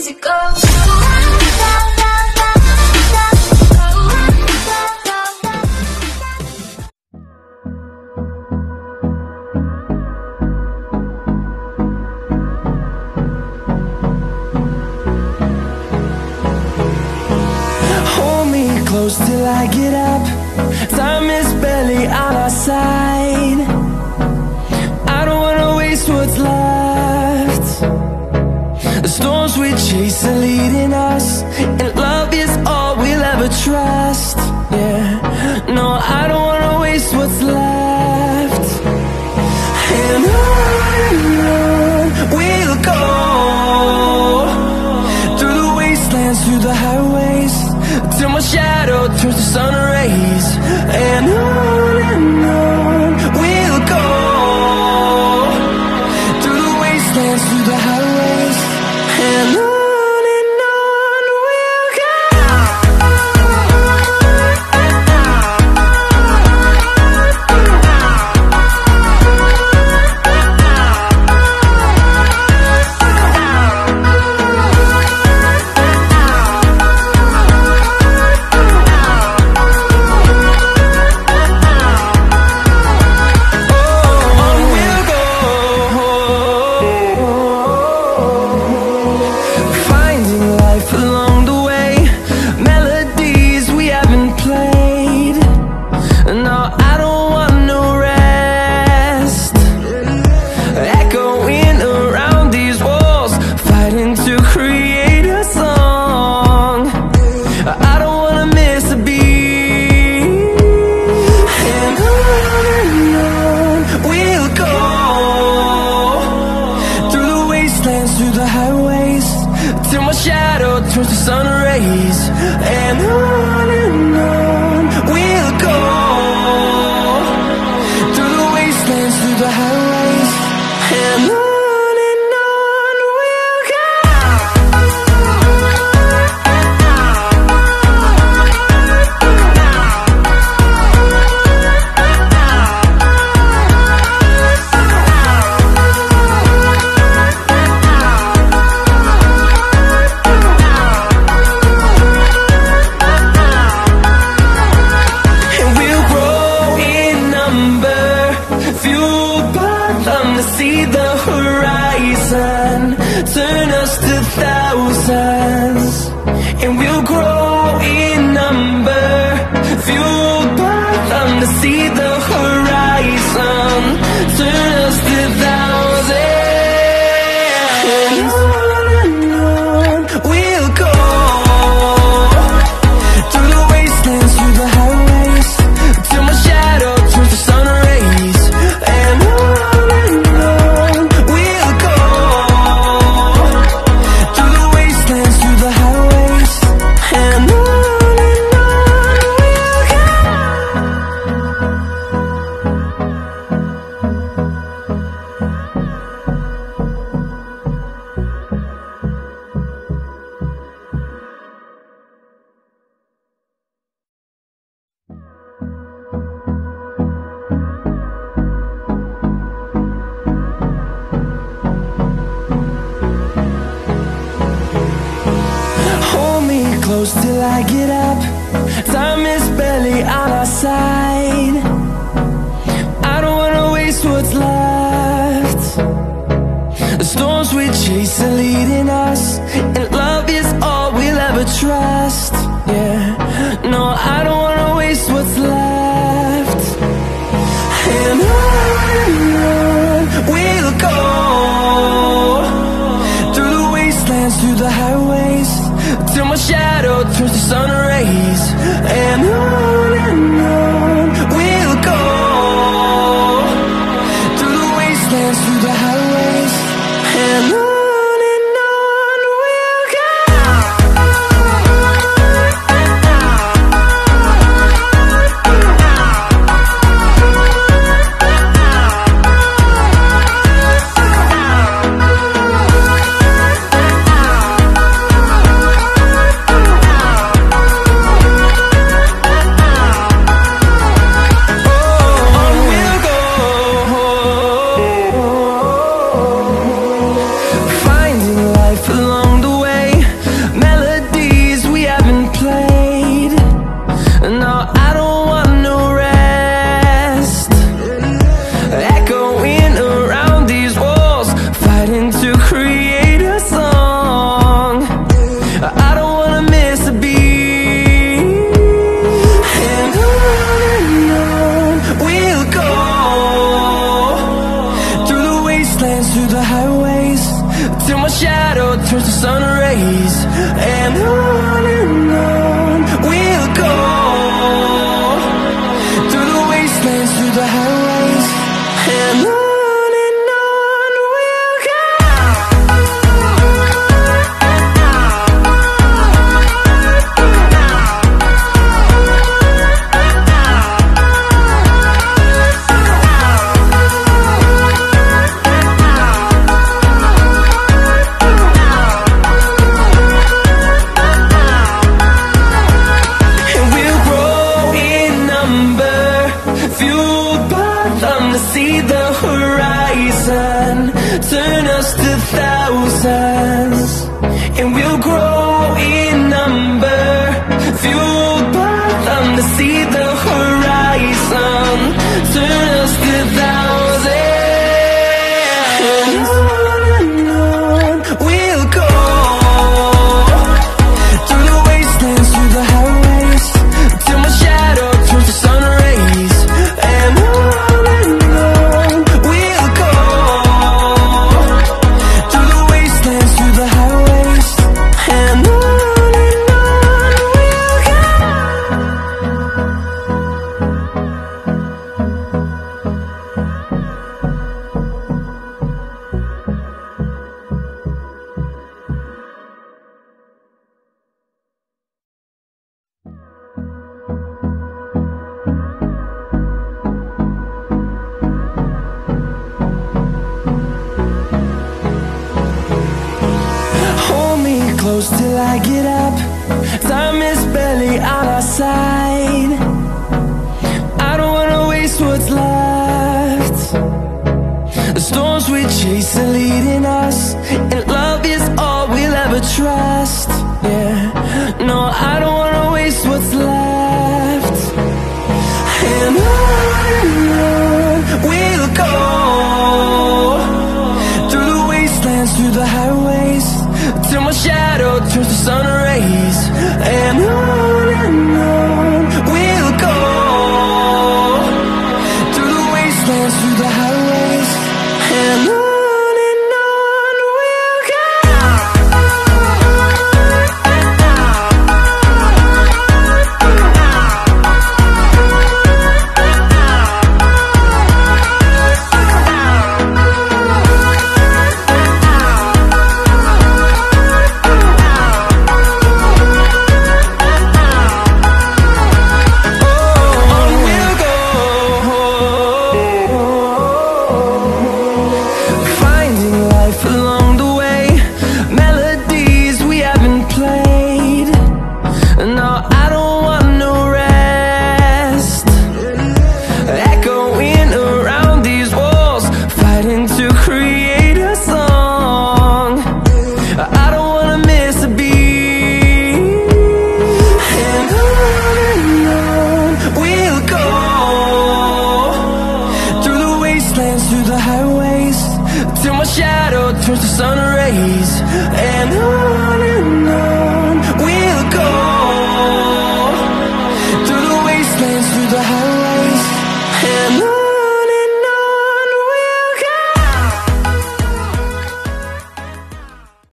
easy go. Hold me close till I get up. Time is barely on our side. I don't wanna waste what's left. The storms we chase are leading us, and love is all we'll ever trust. Yeah, no, I don't wanna waste what's left. And on we'll go, through the wastelands, through the highways, till my shadow turns to sun rays. And on we'll go, through the wastelands, through the highways, and on we'll go. Through the highways, till my shadow turns to sun rays. And on we'll go, through the wastelands, through the highways, and on we'll go. See the horizon turn us to thousands, and we'll grow in number, fueled by them to see the horizon turn us to thousands. And on we'll go, through the wastelands, through the highways, till my shadow turns to sun rays. And close till I get up. Time is barely on our side. I don't wanna waste what's left. The storms we chase are leading us, and love is all we'll ever trust. Yeah, no, I don't wanna waste what's left. And on we'll go, through the wastelands, through the highways, till my shadow turns to sun rays. And on we'll go, through the wastelands, through the highways, and on shadow turns to sun rays. And on we'll go, through the wastelands, through the highways. And on we'll go. See the horizon, turn us to thousands, and we'll grow in number, fueled by them. To see the horizon, turn us to thousands, and on we'll go, through the wastelands, through the highways, till my shadow turns to sun rays. And close till I get up. Time is barely on our side. I don't wanna waste what's left. The storms we chase are leading us, and love is all we'll ever trust. Yeah, no, I don't wanna waste what's left. And on we'll go, through the wastelands, through the highways, till my shadow turns to sun